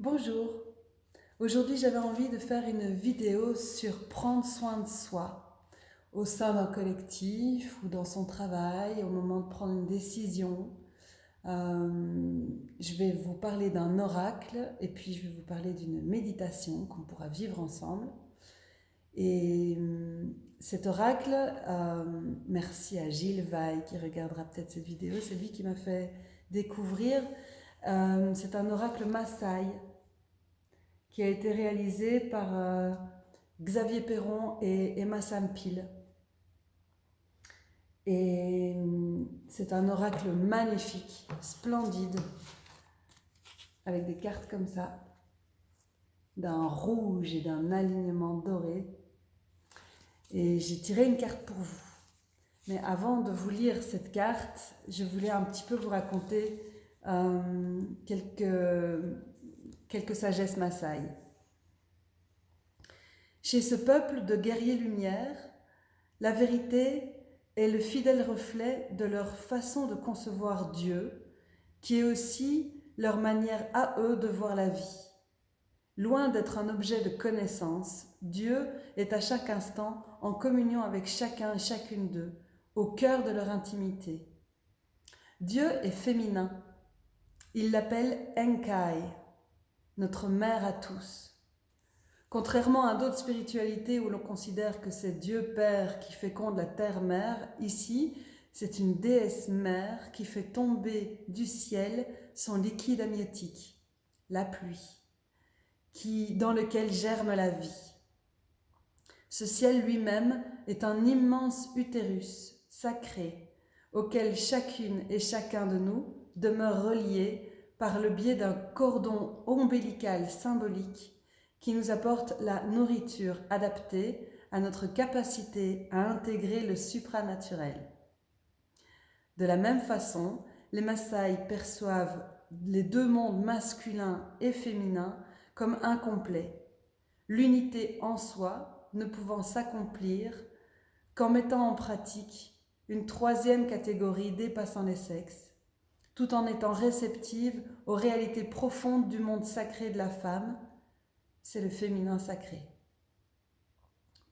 Bonjour, aujourd'hui j'avais envie de faire une vidéo sur prendre soin de soi au sein d'un collectif ou dans son travail, au moment de prendre une décision. Je vais vous parler d'un oracle et puis je vais vous parler d'une méditation qu'on pourra vivre ensemble. Et cet oracle, merci à Gilles Vaille qui regardera peut-être cette vidéo, c'est lui qui m'a fait découvrir. C'est un oracle Maasai qui a été réalisé par Xavier Perron et Emma Sampil. Et c'est un oracle magnifique, splendide, avec des cartes comme ça, d'un rouge et d'un alignement doré. Et j'ai tiré une carte pour vous. Mais avant de vous lire cette carte, je voulais un petit peu vous raconter quelques sagesses Maasai. Chez ce peuple de guerriers lumière, la vérité est le fidèle reflet de leur façon de concevoir Dieu, qui est aussi leur manière à eux de voir la vie. Loin d'être un objet de connaissance, Dieu est à chaque instant en communion avec chacun et chacune d'eux, au cœur de leur intimité. Dieu est féminin. Il l'appelle Enkai, notre mère à tous. Contrairement à d'autres spiritualités où l'on considère que c'est Dieu Père qui féconde la terre-mère, ici, c'est une déesse mère qui fait tomber du ciel son liquide amniotique, la pluie, dans lequel germe la vie. Ce ciel lui-même est un immense utérus sacré auquel chacune et chacun de nous demeure relié par le biais d'un cordon ombilical symbolique qui nous apporte la nourriture adaptée à notre capacité à intégrer le supranaturel. De la même façon, les Maasai perçoivent les deux mondes masculin et féminin comme incomplets, l'unité en soi ne pouvant s'accomplir qu'en mettant en pratique une troisième catégorie dépassant les sexes, tout en étant réceptive aux réalités profondes du monde sacré de la femme, c'est le féminin sacré.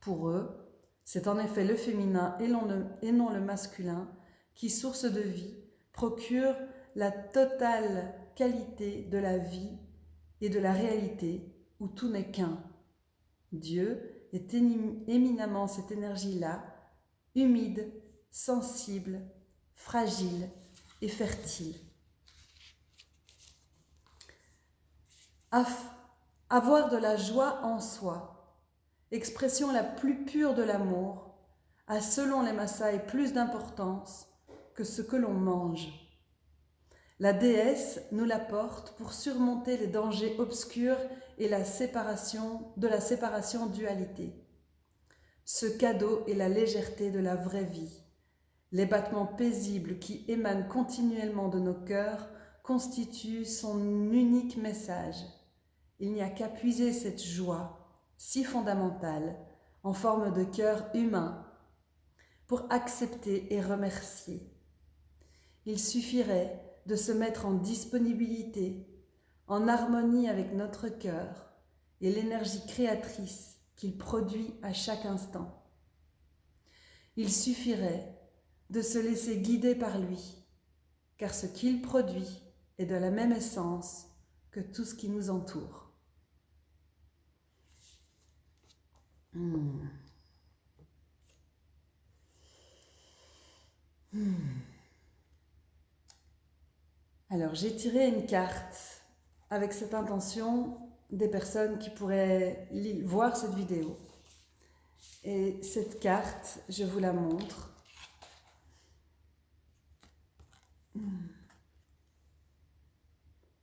Pour eux, c'est en effet le féminin et non le masculin qui, source de vie, procure la totale qualité de la vie et de la réalité où tout n'est qu'un. Dieu est éminemment cette énergie-là, humide, sensible, fragile et fertile. Avoir de la joie en soi, expression la plus pure de l'amour, a selon les Maasai plus d'importance que ce que l'on mange. La déesse nous l'apporte pour surmonter les dangers obscurs et de la séparation dualité. Ce cadeau est la légèreté de la vraie vie. Les battements paisibles qui émanent continuellement de nos cœurs constituent son unique message. Il n'y a qu'à puiser cette joie, si fondamentale, en forme de cœur humain, pour accepter et remercier. Il suffirait de se mettre en disponibilité, en harmonie avec notre cœur et l'énergie créatrice qu'il produit à chaque instant. Il suffirait de se laisser guider par lui, car ce qu'il produit est de la même essence que tout ce qui nous entoure. Alors, j'ai tiré une carte avec cette intention des personnes qui pourraient voir cette vidéo. Et cette carte, je vous la montre.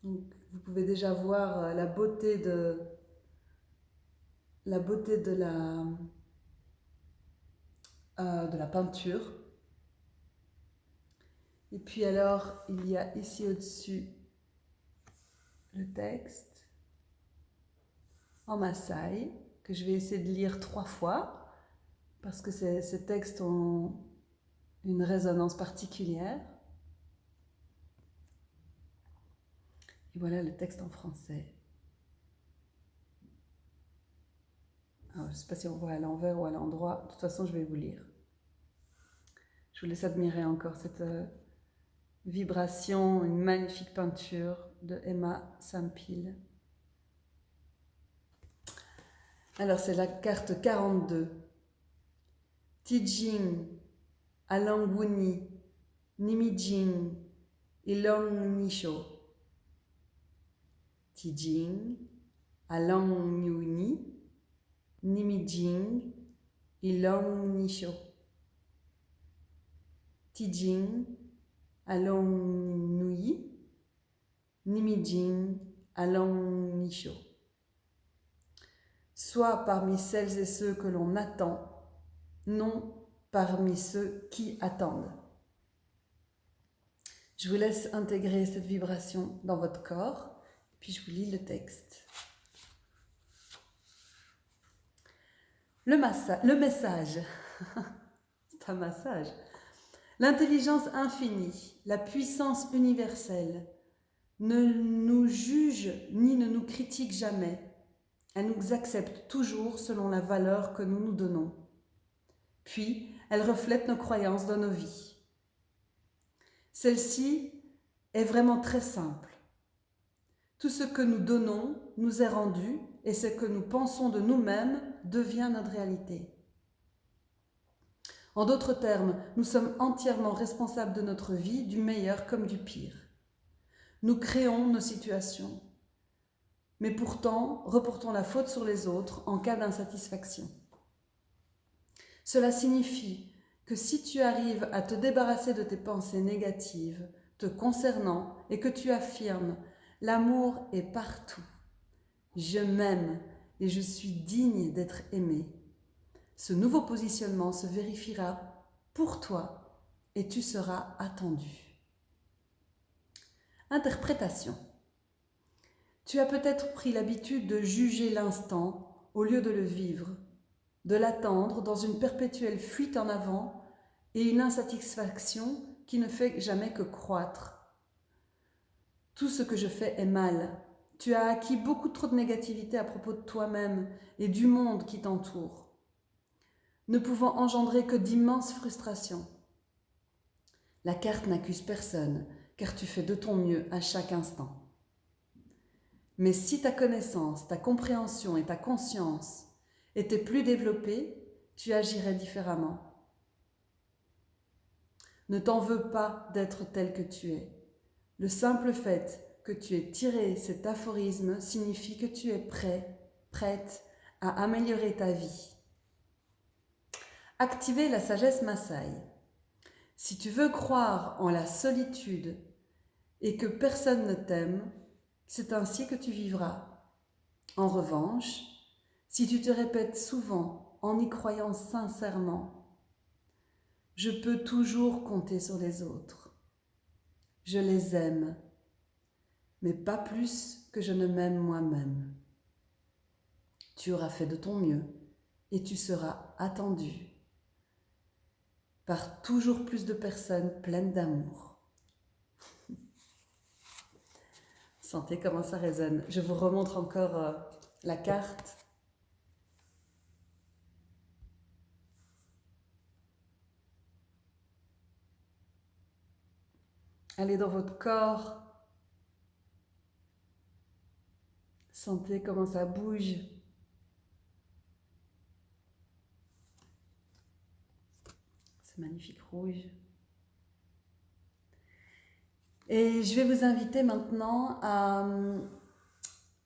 Donc, vous pouvez déjà voir la beauté de la peinture. Et puis alors, il y a ici au-dessus le texte en Maasai, que je vais essayer de lire 3 fois, parce que ces textes ont une résonance particulière. Et voilà le texte en français. je ne sais pas si on voit à l'envers ou à l'endroit, de toute façon je vais vous lire. Je vous laisse admirer encore cette vibration, une magnifique peinture de Emma Sampil. Alors c'est la carte 42. Tijing, Alangwuni, Nimijing, Ilong Nisho. Tijing, Alangwuni, Nimijing, Ilong Nisho. Tijing, Along Nui, Nimijing, Along Nisho. Soit parmi celles et ceux que l'on attend, non parmi ceux qui attendent. Je vous laisse intégrer cette vibration dans votre corps, puis je vous lis le texte. Le message, c'est un massage. L'intelligence infinie, la puissance universelle, ne nous juge ni ne nous critique jamais. Elle nous accepte toujours selon la valeur que nous nous donnons. Puis, elle reflète nos croyances dans nos vies. Celle-ci est vraiment très simple. Tout ce que nous donnons nous est rendu et ce que nous pensons de nous-mêmes devient notre réalité. En d'autres termes, nous sommes entièrement responsables de notre vie, du meilleur comme du pire. Nous créons nos situations, mais pourtant reportons la faute sur les autres en cas d'insatisfaction. Cela signifie que si tu arrives à te débarrasser de tes pensées négatives te concernant et que tu affirmes « L'amour est partout. Je m'aime et je suis digne d'être aimé », ce nouveau positionnement se vérifiera pour toi et tu seras attendu. Interprétation. Tu as peut-être pris l'habitude de juger l'instant au lieu de le vivre, de l'attendre dans une perpétuelle fuite en avant et une insatisfaction qui ne fait jamais que croître. Tout ce que je fais est mal. Tu as acquis beaucoup trop de négativité à propos de toi-même et du monde qui t'entoure, ne pouvant engendrer que d'immenses frustrations. La carte n'accuse personne, car tu fais de ton mieux à chaque instant. Mais si ta connaissance, ta compréhension et ta conscience étaient plus développées, tu agirais différemment. Ne t'en veux pas d'être tel que tu es. Le simple fait que tu aies tiré cet aphorisme signifie que tu es prête à améliorer ta vie. Activer la sagesse Maasai. Si tu veux croire en la solitude et que personne ne t'aime, c'est ainsi que tu vivras. En revanche, si tu te répètes souvent en y croyant sincèrement, je peux toujours compter sur les autres. Je les aime, mais pas plus que je ne m'aime moi-même. Tu auras fait de ton mieux et tu seras attendu par toujours plus de personnes pleines d'amour. Sentez comment ça résonne. Je vous remontre encore la carte. Allez dans votre corps. Sentez comment ça bouge. C'est magnifique rouge. Et je vais vous inviter maintenant à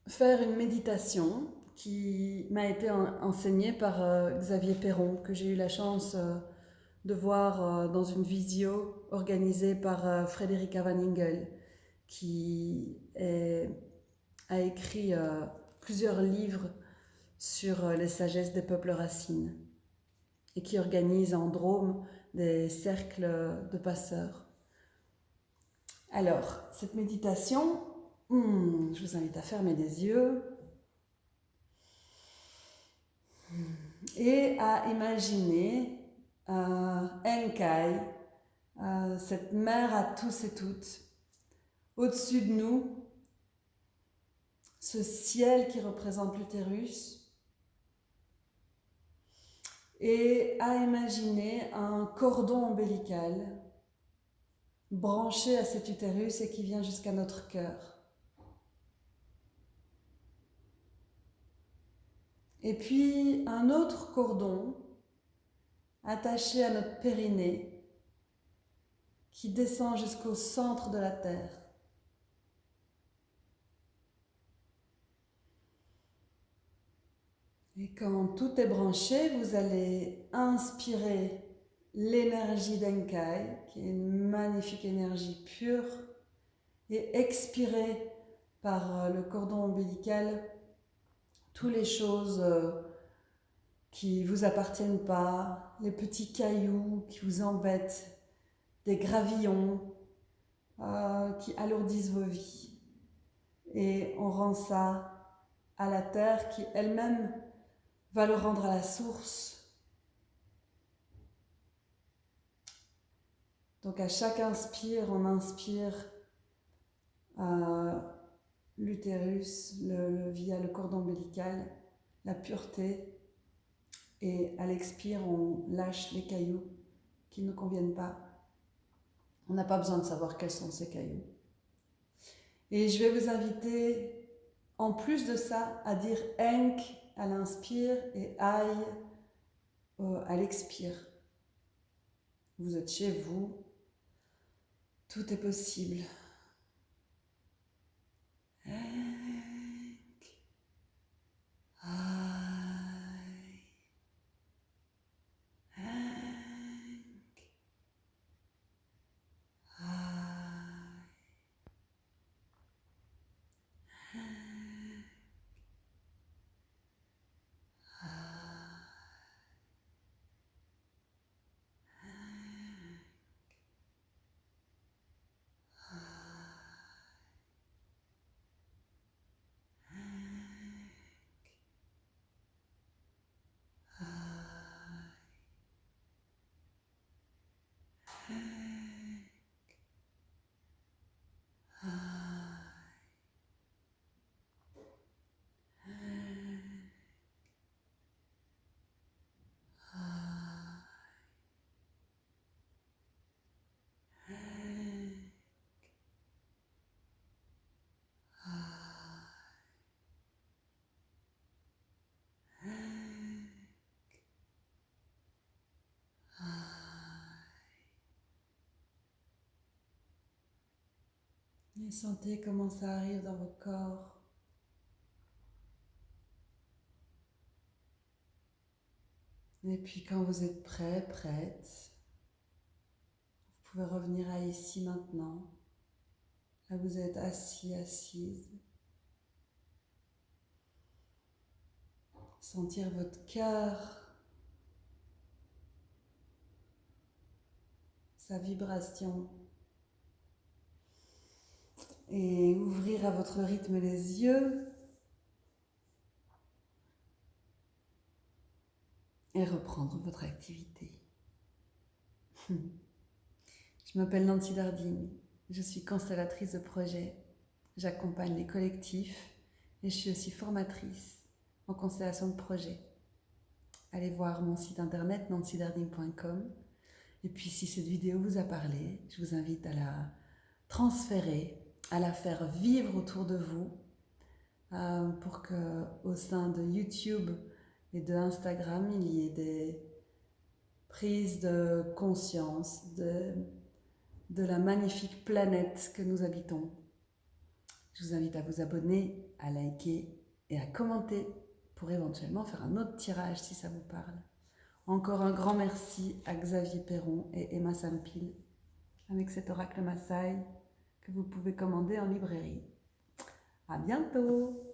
faire une méditation qui m'a été enseignée par Xavier Perron, que j'ai eu la chance de voir dans une visio organisée par Frederica Van Ingel, qui a écrit plusieurs livres sur les sagesses des peuples racines et qui organise en Drôme des cercles de passeurs. Alors, cette méditation, je vous invite à fermer les yeux et à imaginer Enkai, cette mère à tous et toutes, au-dessus de nous, ce ciel qui représente l'utérus, et à imaginer un cordon ombilical branché à cet utérus et qui vient jusqu'à notre cœur. Et puis un autre cordon attaché à notre périnée qui descend jusqu'au centre de la terre. Et quand tout est branché, vous allez inspirer l'énergie d'Enkai, qui est une magnifique énergie pure, et expirer par le cordon ombilical toutes les choses qui ne vous appartiennent pas, les petits cailloux qui vous embêtent, des gravillons qui alourdissent vos vies. Et on rend ça à la terre qui elle-même va le rendre à la source. Donc à chaque inspire, on inspire l'utérus via le cordon ombilical, la pureté, et à l'expire, on lâche les cailloux qui ne conviennent pas. On n'a pas besoin de savoir quels sont ces cailloux. Et je vais vous inviter, en plus de ça, à dire Enk à l'inspire et Aïe à l'expire. Vous êtes chez vous, tout est possible. Enk, Aïe, Enk, Aïe, et sentez comment ça arrive dans votre corps. Et puis quand vous êtes prêt, prête, vous pouvez revenir à ici maintenant. Là vous êtes assis, assise. Sentir votre cœur, sa vibration. Et ouvrir à votre rythme les yeux. Et reprendre votre activité. Je m'appelle Nancy Darding, je suis constellatrice de projets, j'accompagne les collectifs et je suis aussi formatrice en constellation de projets. Allez voir mon site internet nancydarding.com et puis si cette vidéo vous a parlé, je vous invite à la transférer, à la faire vivre autour de vous pour qu'au sein de YouTube et de Instagram, il y ait des prises de conscience de la magnifique planète que nous habitons. Je vous invite à vous abonner, à liker et à commenter pour éventuellement faire un autre tirage si ça vous parle. Encore un grand merci à Xavier Perron et Emma Sampil avec cet oracle Maasai que vous pouvez commander en librairie. À bientôt!